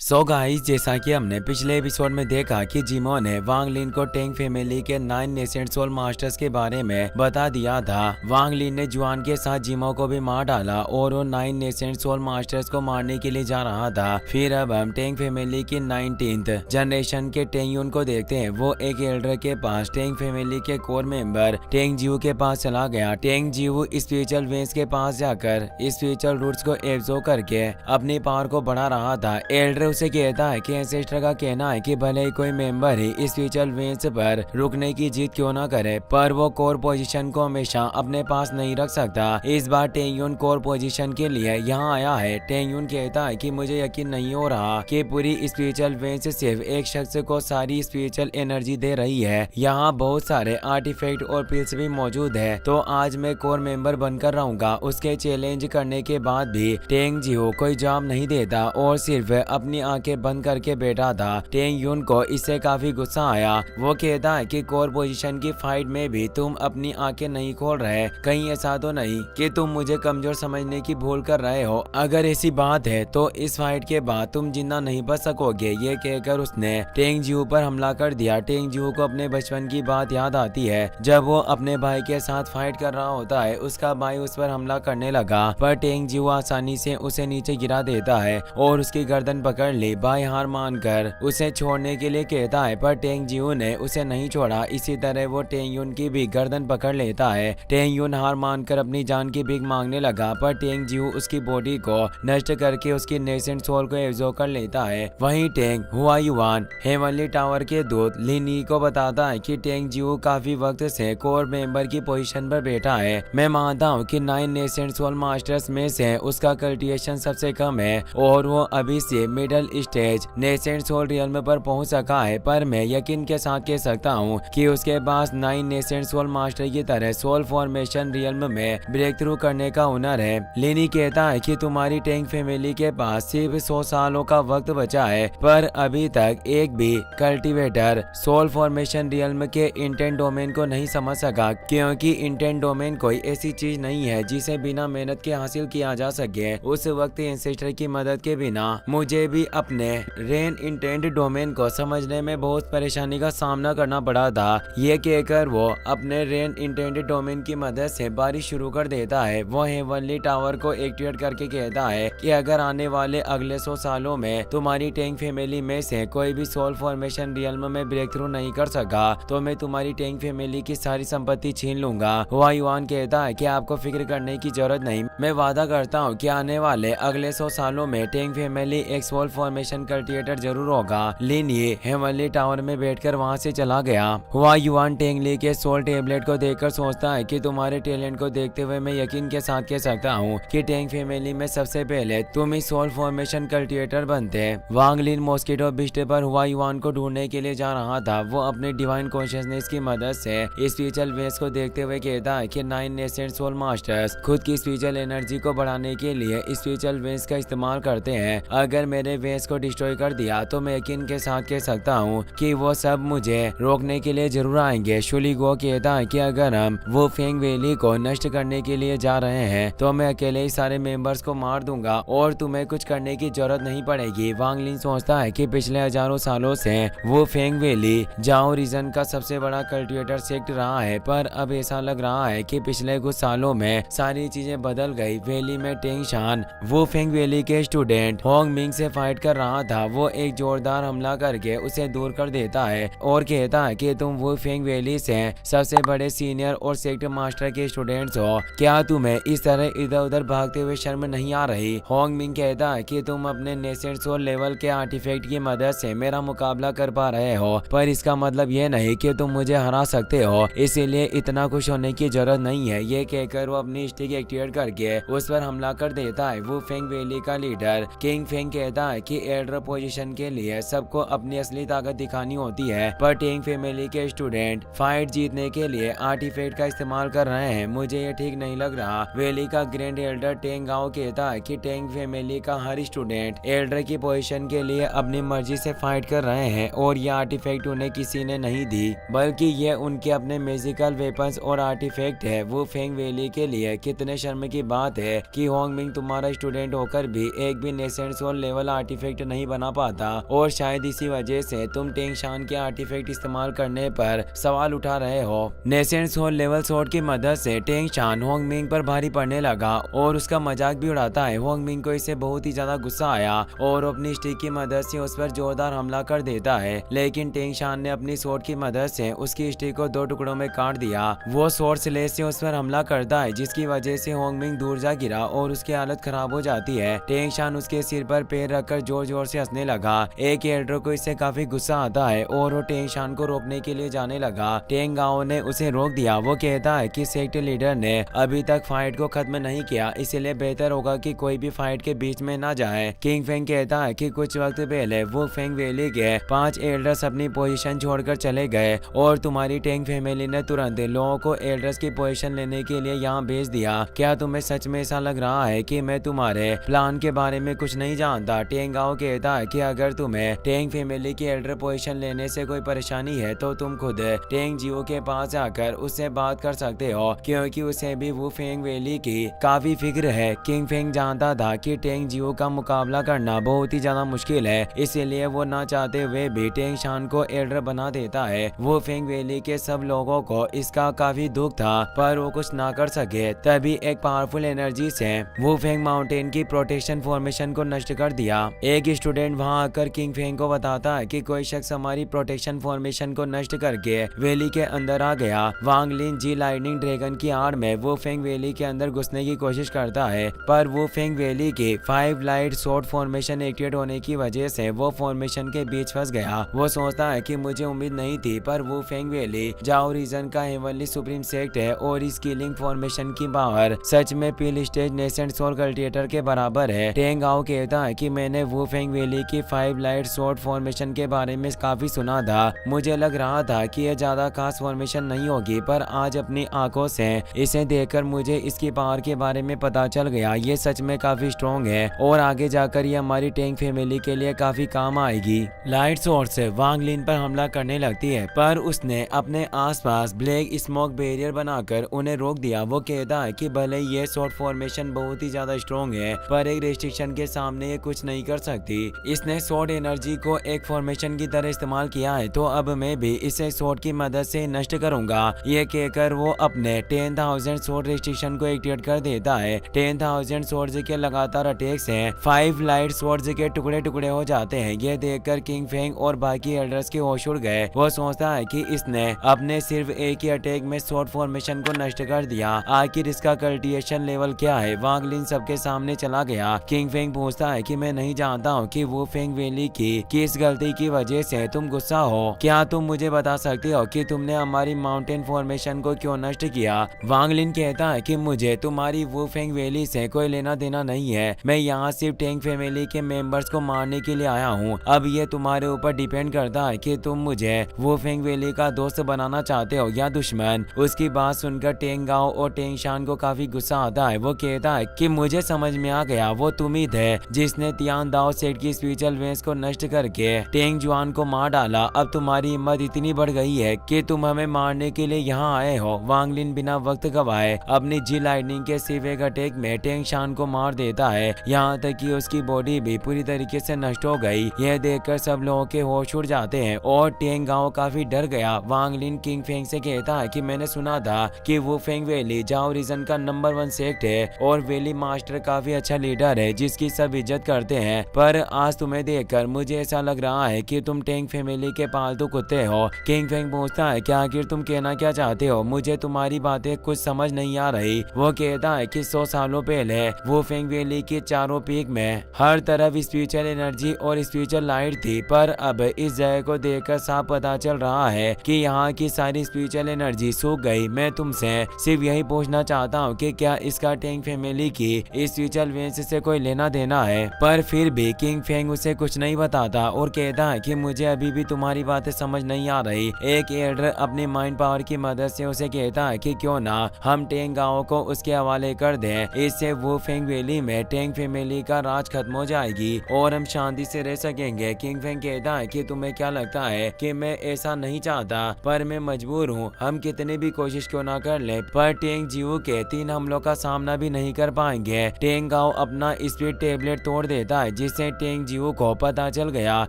So guys, जैसा कि हमने पिछले एपिसोड में देखा कि जिमो ने वांग लिन को टेंग फैमिली के 9 नेसेंट सोल मास्टर्स के बारे में बता दिया था। वांग लिन ने जुआन के साथ जिमो को भी मार डाला और वो 9 नेसेंट सोल मास्टर्स को मारने के लिए जा रहा था। फिर अब हम टेंग फैमिली की 19th जनरेशन के टेंग यून को देखते हैं। वो एक एल्डर के पास टेंग फैमिली के कोर मेंबर टेंग जियो के पास चला गया। टेंग जियो स्पिरिचुअल वेंस के पास जाकर स्पिरिचुअल रूट्स को एब्जॉर्ब करके अपनी पावर को बढ़ा रहा था। एल्डर उसे कहता है कि एंसेस्टर का कहना है कि भले ही कोई मेंबर ही स्पिरिचुअल वेंस पर रुकने की जिद क्यों ना करे, पर वो कोर पोजीशन को हमेशा अपने पास नहीं रख सकता। इस बार टेंग यून कोर पोजीशन के लिए यहाँ आया है। टेंग यून कहता है कि मुझे यकीन नहीं हो रहा कि पूरी स्पिरिचुअल वेंस सिर्फ एक शख्स को सारी स्पिरिचुअल एनर्जी दे रही है। यहाँ बहुत सारे आर्टिफैक्ट और पिल्स भी मौजूद है, तो आज मैं कोर मेंबर बनकर रहूंगा। उसके चैलेंज करने के बाद भी टेंग जियो कोई जवाब नहीं देता और सिर्फ अपनी आंखें बंद करके बैठा था। टेंग यून को इससे काफी गुस्सा आया। वो कहता है कि कोर पोजीशन की फाइट में भी तुम अपनी आंखें नहीं खोल रहे, कहीं ऐसा तो नहीं कि तुम मुझे कमजोर समझने की भूल कर रहे हो। अगर ऐसी बात है तो इस फाइट के बाद तुम जिंदा नहीं बच सकोगे। ये कहकर उसने टेंग जियो पर हमला कर दिया। टेंग जियो को अपने बचपन की बात याद आती है, जब वो अपने भाई के साथ फाइट कर रहा होता है। उसका भाई उस पर हमला करने लगा, पर टेंग जियो आसानी से उसे नीचे गिरा देता है और उसकी गर्दन पकड़ ली। भाई हार मानकर उसे छोड़ने के लिए कहता है, पर टेंग जियो ने उसे नहीं छोड़ा। इसी तरह वो टेंग यून की भी गर्दन पकड़ लेता है। टेंग यून हार मानकर अपनी जान की भीख मांगने लगा, पर टेंग जियो उसकी बॉडी को नष्ट करके उसकी नेसेंट सोल को एब्जॉर्ब कर लेता है। वहीं टेंग हुआ युवान हेवनली टावर के दूत लिन यी को बताता है कि टेंग जियो काफी वक्त से कोर मेंबर की पोजीशन पर बैठा है। मैं मानता हूँ कि 9 नेसेंट सोल मास्टर्स में से उसका कल्टिवेशन सबसे कम है और वो अभी से middle stage nascent soul realm पर पहुंच सका है, पर मैं यकीन के साथ कह सकता हूं कि उसके पास 9 नेसेंट सोल मास्टर की तरह सोल फॉर्मेशन रियल्म में ब्रेक थ्रू करने का हुनर है। लिनी कहता है कि तुम्हारी टेंग फैमिली के पास सिर्फ 100 सालों का वक्त बचा है, पर अभी तक एक भी कल्टिवेटर सोल फॉर्मेशन रियल्म के इंटेंट डोमेन को नहीं समझ सका, क्योंकि इंटेंट डोमेन कोई ऐसी चीज नहीं है जिसे बिना मेहनत के हासिल किया जा सके। उस वक्त एंसेस्टर की मदद के बिना मुझे भी अपने रेन इंटेंट डोमेन को समझने में बहुत परेशानी का सामना करना पड़ा था। ये कहकर वो अपने रेन इंटेंट डोमेन की मदद से बारिश शुरू कर देता है। वो हेवनली टावर को एक्टिवेट करके कहता है कि अगर आने वाले अगले 100 सालों में तुम्हारी टेंग फैमिली में से कोई भी सोल फॉर्मेशन रियल्म में ब्रेक थ्रू नहीं कर सका, तो मैं तुम्हारी टेंग फैमिली की सारी संपत्ति छीन लूंगा। हुआ युवान कहता है कि आपको फिक्र करने की जरूरत नहीं, मैं वादा करता हूँ कि आने वाले अगले 100 सालों में टेंग फैमिली एक सोल फॉर्मेशन कल्टिवेटर जरूर होगा। लिन ये हेवनली टावर में बैठकर वहां से चला गया। हुआ युवान टेंग ली के सोल टेबलेट को देखकर सोचता है कि तुम्हारे टैलेंट को देखते हुए मैं यकीन के साथ कह सकता हूँ कि टेंग फैमिली में सबसे पहले तुम ही सोल फॉर्मेशन कल्टिवेटर बनते। वांग लिन मॉस्किटो बिस्ट पर हुआ युवान को ढूंढने के लिए जा रहा था। वो अपने डिवाइन कॉन्शियसनेस की मदद से स्पिरिचुअल वेस को देखते हुए कहता है कि 9 नेसेंट सोल मास्टर्स खुद की स्पिरिचुअल एनर्जी को बढ़ाने के लिए स्पिरिचुअल वेस का इस्तेमाल करते हैं। अगर मेरे वेस को डिस्ट्रॉय कर दिया तो मैं यकीन के साथ कह सकता हूँ कि वो सब मुझे रोकने के लिए जरूर आएंगे। शुलिगो कहता है कि अगर हम वो फेंग वैली को नष्ट करने के लिए जा रहे हैं तो मैं अकेले ही सारे मेंबर्स को मार दूंगा और तुम्हें कुछ करने की जरूरत नहीं पड़ेगी। वांग लिन सोचता है कि पिछले हजारों सालों से वो फेंग वैली जाओ रीजन का सबसे बड़ा कल्टिवेटर सेक्ट रहा है, पर अब ऐसा लग रहा है कि पिछले कुछ सालों में सारी चीजें बदल गई। वैली में टेंग शान वो फेंग वैली के स्टूडेंट होंग मिंग से फाइट कर रहा था। वो एक जोरदार हमला करके उसे दूर कर देता है और कहता है कि तुम वो फेंग वैली से सबसे बड़े सीनियर और सेक्ट मास्टर के स्टूडेंट्स हो, क्या तुम्हें इस तरह इधर उधर भागते हुए शर्म नहीं आ रही? होंग मिंग कहता है कि तुम अपने नेसेंट सोल लेवल के आर्टिफैक्ट की मदद से मेरा मुकाबला कर पा रहे हो, पर इसका मतलब ये नहीं कि तुम मुझे हरा सकते हो, इसीलिए इतना खुश होने की जरूरत नहीं है। ये कहकर वो अपनी स्टिक एक्टिवेट करके उस पर हमला कर देता है। वो फेंग वैली का लीडर किंग फेंग कहता है कि एल्डर पोजीशन के लिए सबको अपनी असली ताकत दिखानी होती है, पर टेंग फैमिली के स्टूडेंट फाइट जीतने के लिए आर्टिफैक्ट का इस्तेमाल कर रहे हैं। मुझे ये ठीक नहीं लग रहा। वैली का ग्रैंड एल्डर टेंग गाओ कहता है कि टेंग फैमिली का हर स्टूडेंट एल्डर की पोजीशन के लिए अपनी मर्जी से फाइट कर रहे हैं और ये आर्टिफैक्ट उन्हें किसी ने नहीं दी, बल्कि ये उनके अपने मैजिकल वेपन्स और आर्टिफैक्ट है। वो फेंग वैली के लिए कितने शर्म की बात है कि होंग मिंग तुम्हारा स्टूडेंट होकर भी एक भी नेसेंट सोल लेवल आर्टिफैक्ट नहीं बना पाता और शायद इसी वजह से तुम टेंग शान के आर्टिफैक्ट इस्तेमाल करने पर सवाल उठा रहे हो। नेसेंट सोल लेवल सोर्ड की मदद से टेंग शान होंग मिंग पर भारी पड़ने लगा और उसका मजाक भी उड़ाता है। होंग मिंग को इससे बहुत ही ज्यादा गुस्सा आया और अपनी स्टिक की मदद से उस पर जोरदार हमला कर देता है, लेकिन टेंग शान ने अपनी सोर्ड की मदद से उसकी स्टिक को 2 टुकड़ों में काट दिया। वो सोर्ड स्लेश से उस पर हमला करता है, जिसकी वजह से होंग मिंग दूर जा गिरा और उसकी हालत खराब हो जाती है। टेंग शान उसके सिर पर पैर रखकर जोर जोर से हंसने लगा। एक एल्डर को इससे काफी गुस्सा आता है और वो टेंग शान को रोकने के लिए जाने लगा। टेंग गाओ ने उसे रोक दिया। वो कहता है कि सेक्ट लीडर ने अभी तक फाइट को खत्म नहीं किया, इसलिए बेहतर होगा कि कोई भी फाइट के बीच में ना जाए। किंग फेंग कहता है कि कुछ वक्त पहले वो फेंग वैली के 5 एल्डर्स अपनी पोजीशन छोड़कर चले गए और तुम्हारी टेंग फैमिली ने तुरंत लोगों को एल्डर्स की पोजीशन लेने के लिए यहाँ भेज दिया। क्या तुम्हें सच में ऐसा लग रहा है कि मैं तुम्हारे प्लान के बारे में कुछ नहीं जानता? टेंग गाओ कहता है कि अगर तुम्हें टेंग फैमिली की एल्डर पोजीशन लेने से कोई परेशानी है तो तुम खुद टेंग जियो के पास जाकर उससे बात कर सकते हो, क्योंकि उसे भी वो फेंग वैली की काफी फिक्र है। किंग फेंग जानता था कि टेंग जियो का मुकाबला करना बहुत ही ज्यादा मुश्किल है, इसीलिए वो ना चाहते हुए भी टेंग शान को एल्डर बना देता है। वो फेंग वैली के सब लोगों को इसका काफी दुख था, पर वो कुछ ना कर सके। तभी एक पावरफुल एनर्जी से वो फेंग माउंटेन की प्रोटेक्शन फॉर्मेशन को नष्ट कर दिया। एक स्टूडेंट वहां आकर किंग फेंग को बताता है कि कोई शख्स हमारी प्रोटेक्शन फॉर्मेशन को नष्ट करके वैली के अंदर आ गया। वांग लिन जी लाइटनिंग ड्रैगन की आड़ में वो फेंग वैली के अंदर घुसने की कोशिश करता है, पर वो फेंग वैली की 5 लाइट शॉर्ट फॉर्मेशन एक्टिवेट होने की वजह से वो फॉर्मेशन के बीच फंस गया। वो सोचता है कि मुझे उम्मीद नहीं थी, पर वो फेंग वैली जाओ रीजन का हेवनली सुप्रीम सेक्ट है और इस किलिंग फॉर्मेशन की पावर सच में पील स्टेज नेसेंट सोल कल्टिवेटर के बराबर है। टेंग गाओ कहता है कि मैंने वो फेंग वैली की 5 लाइट शॉर्ट फॉर्मेशन के बारे में काफी सुना था। मुझे लग रहा था कि यह ज्यादा खास फॉर्मेशन नहीं होगी, पर आज अपनी आंखों से इसे देखकर मुझे इसकी पावर के बारे में पता चल गया। ये सच में काफी स्ट्रॉन्ग है और आगे जाकर ये हमारी टेंग फैमिली के लिए काफी काम आएगी। लाइट सोर्स से वांग लिन पर हमला करने लगती है, पर उसने अपने आसपास ब्लैक स्मोक बैरियर बनाकर उन्हें रोक दिया। वो कहता है कि भले ये शॉर्ट फॉर्मेशन बहुत ही ज्यादा स्ट्रॉन्ग है, पर एक रेस्ट्रिक्शन के सामने ये कुछ नहीं कर सकती। इसने शॉर्ट एनर्जी को एक फॉर्मेशन की तरह इस्तेमाल किया है, तो अब मैं भी इसे शॉर्ट की मदद से नष्ट करूंगा। ये कहकर वो अपने 10,000 शॉर्ट रेस्ट्रिक्शन को एक्टिवेट कर देता है। 10,000 शॉर्ट्स के लगातार अटैक से 5 लाइट शॉर्ट्स के टुकड़े टुकड़े हो जाते हैं। ये देखकर किंग फेंग और बाकी एल्डर्स के होश उड़ गए। वो सोचता है कि इसने अपने सिर्फ एक ही अटैक में शॉर्ट फॉर्मेशन को नष्ट कर दिया। आखिर इसका कल्टिवेशन लेवल क्या है? वांग लिन सबके सामने चला गया। किंग फेंग पूछता है कि मैं नहीं जानता हूँ कि वो फेंग वैली की किस गलती की वजह से तुम गुस्सा हो। क्या तुम मुझे बता सकते हो कि तुमने हमारी माउंटेन फॉर्मेशन को क्यों नष्ट किया? वांग लिन कहता है कि मुझे तुम्हारी वो फेंग वैली से कोई लेना देना नहीं है। मैं यहाँ सिर्फ टेंग फैमिली के मेंबर्स को मारने के लिए आया हूँ। अब ये तुम्हारे ऊपर डिपेंड करता है कि तुम मुझे वो फेंग वैली का दोस्त बनाना चाहते हो या दुश्मन। उसकी बात सुनकर टेंग गाओ और टेंग शान को काफी गुस्सा आता है। वो कहता है कि मुझे समझ में आ गया, वो तुम ही थे जिसने तियान दाओ सेट की स्पिरिचुअल वेंस को नष्ट करके टेंग जुआन को मार डाला। अब तुम्हारी हिम्मत इतनी बढ़ गई है कि तुम हमें मारने के लिए यहाँ आए हो। वांग लिन बिना वक्त गवाए अपनी जी लाइटनिंग के सिर्फ एक अटैक में टेंग शान को मार देता है, यहाँ तक कि उसकी बॉडी भी पूरी तरीके से नष्ट हो गई। यह देखकर सब लोगों के होश उड़ जाते हैं और टेंग गाओ काफी डर गया। वांग लिन किंग फेंग से कहता है कि मैंने सुना था कि वो फेंग वैली जाओ रीजन का नंबर 1 सेक्ट है और वैली मास्टर काफी अच्छा लीडर है जिसकी सब इज्जत करते हैं, पर आज तुम्हें देखकर मुझे ऐसा लग रहा है कि तुम टेंग फैमिली के पालतू कुत्ते हो। किंग फेंग पूछता है कि आखिर तुम कहना क्या चाहते हो? मुझे तुम्हारी बातें कुछ समझ नहीं आ रही। वो कहता है कि 100 सालों पहले वो फेंग वैली के चारों पीक में हर तरफ स्पिरिचुअल एनर्जी और स्पिरिचुअल लाइट थी, पर अब इस जगह को देखकर साफ पता चल रहा है कि यहाँ की सारी स्पिरिचुअल एनर्जी सूख गई। मैं तुमसे सिर्फ यही पूछना चाहता हूँ कि क्या इसका टेंग फैमिली की स्पिरिचुअल वेंस से कोई लेना देना है? पर फिर भी किंग फेंग उसे कुछ नहीं बताता और कहता है कि मुझे अभी भी तुम्हारी बातें समझ नहीं आ रही। एक एल्डर अपनी माइंड पावर की मदद से उसे कहता है कि क्यों ना हम टेंग गांव को उसके हवाले कर दें, इससे वो फेंग वैली में टेंग फैमिली का राज खत्म हो जाएगी और हम शांति से रह सकेंगे। किंग फेंग कहता है कि तुम्हें क्या लगता है कि मैं ऐसा नहीं चाहता, पर मैं मजबूर हूँ। हम कितनी भी कोशिश क्यों ना कर ले, पर टेंग जियो के 3 हमलों का सामना भी नहीं कर पाएंगे। टेंग गांव अपना स्पिरिट टेबलेट तोड़ देता है जिससे टेंग जियो को पता चल गया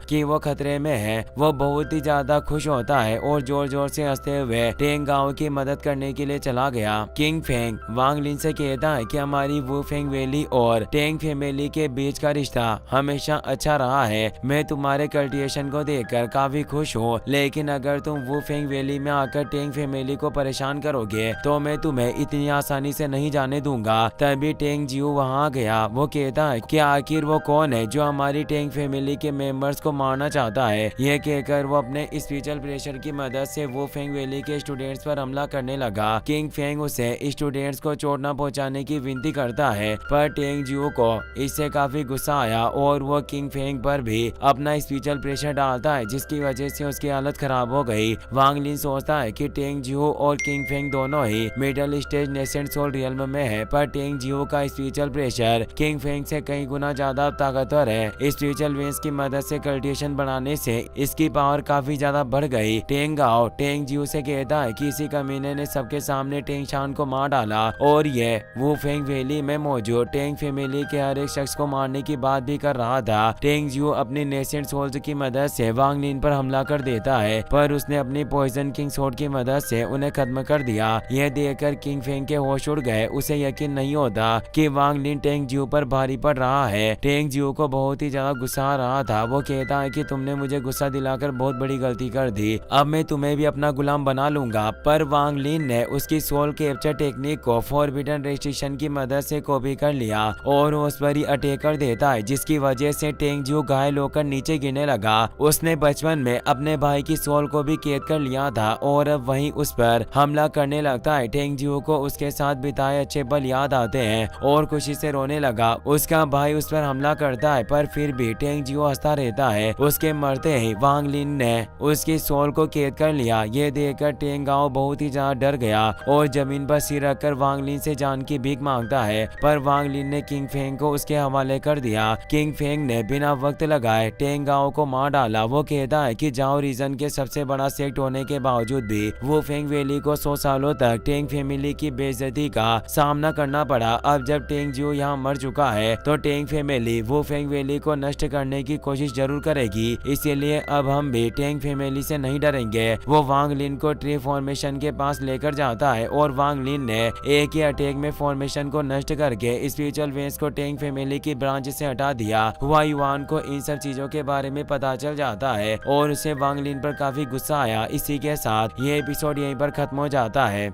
कि वो खतरे में है। वो बहुत ही ज्यादा खुश होता है और जोर जोर से हंसते हुए टेंग गाओ की मदद करने के लिए चला गया। किंग फेंग वांग लिन से कहता है कि हमारी वू फेंग वैली और टेंग फैमिली के बीच का रिश्ता हमेशा अच्छा रहा है। मैं तुम्हारे कल्टिवेशन को देखकर काफी खुश हूँ, लेकिन अगर तुम वू फेंग वैली में आकर टेंग फैमिली को परेशान करोगे तो मैं तुम्हें इतनी आसानी से नहीं जाने दूंगा। तभी टेंग जियो वहाँ गया। वो कहता है कि आखिर वो कौन है जो हमारी टेंग फैमिली के मेंबर्स को मारना चाहता है। यह कहकर वो अपने स्पिरिचुअल प्रेशर की मदद से वू फेंग वैली के स्टूडेंट्स पर हमला करने लगा। किंग फेंग उसे स्टूडेंट्स को चोट न पहुंचाने की विनती करता है, पर टेंग जियो को इससे काफी गुस्सा आया और वो किंग फेंग पर भी अपना स्पिरिचुअल प्रेशर डालता है, जिसकी वजह से उसकी हालत खराब हो गई। वांग लिन सोचता है कि टेंग जियो और किंग फेंग दोनों ही middle stage nascent soul realm में है, पर टेंग जियो का स्पिरिचुअल प्रेशर किंग फेंग से कई गुना ज्यादा ताकतवर है। स्पिरिचुअल वेंस की मदद से कल्टिवेशन बढ़ाने से इसकी पावर काफी ज्यादा बढ़ गई। टेंग गाओ टेंग जियो से कहता है कि इसी कमीने ने सबके सामने टेंग शान को मार डाला और ये वू फेंग वैली में मौजूद टेंग फैमिली के हर एक शख्स को मारने की बात भी कर रहा था। टेंग जियो अपनी नेसेंट सोल्स की मदद से वांग लिन पर हमला कर देता है, पर उसने अपनी पॉइजन किंग सोर्ड की मदद से उन्हें खत्म कर दिया। यह देखकर किंग फेंग के होश उड़ गए। उसे यकीन नहीं होता कि वांग लिन टेंग जियो पर भारी पड़ रहा है। टेंग जियो को बहुत ही ज्यादा गुस्सा आ रहा था। वो कहता है कि तुमने मुझे गुस्सा दिलाकर बहुत बड़ी गलती कर दी, अब मैं तुम्हें भी अपना गुलाम बना लूंगा। पर वांग लिन ने उसकी सोल कैप्चर टेक्निक को फॉरबिडन रेस्ट्रिक्शन की मदद से कॉपी कर लिया और उस पर ही अटैक कर देता है, जिसकी वजह से टेंग जियो घायल होकर नीचे गिरने लगा। उसने बचपन में अपने भाई की सोल को भी कैद कर लिया था और अब वहीं उस पर हमला करने लगता है। टेंग जियो को उसके साथ बिताए अच्छे पल याद आते हैं और खुशी से रोने लगा। उसका भाई उस पर हमला करता है, पर फिर भी टेंग जियो हंसता रहता है। उसके मरते ही वांग लिन ने उसकी सोल को कैद कर लिया। ये देखकर टेंग गाओ बहुत ही ज्यादा डर गया और जमीन पर सिर रखकर वांग लिन से जान की भीख मांगता है, पर वांग लिन ने किंग फेंग को उसके हवाले कर दिया। किंग फेंग ने बिना वक्त लगाए टेंग गाओ को मार डाला। वो कहता है कि जाओ रीजन के सबसे बड़ा सेक्ट होने के बावजूद भी वो फेंग वैली को 100 सालों तक टेंग फैमिली की बेइज्जती का सामना करना पड़ा। अब जब टेंग जियो यहाँ मर चुका है तो टेंग फैमिली वो फेंग वैली को नष्ट करने की कोशिश जरूर करेगी, इसीलिए अब हम भी टेंग फैमिली से नहीं डरेंगे। वो वांग लिन को ट्री फॉर्मेशन के पास लेकर जाता है और वांग लिन ने एक ही अटैक में फॉर्मेशन को नष्ट करके स्पिरिचुअल वेंस को टेंग फैमिली की ब्रांच से हटा दिया। हुआ युआन को इन सब चीजों के बारे में पता चल जाता है और उसे वांग लिन पर काफी गुस्सा आया। इसी के साथ ये एपिसोड यहीं पर खत्म हो जाता है।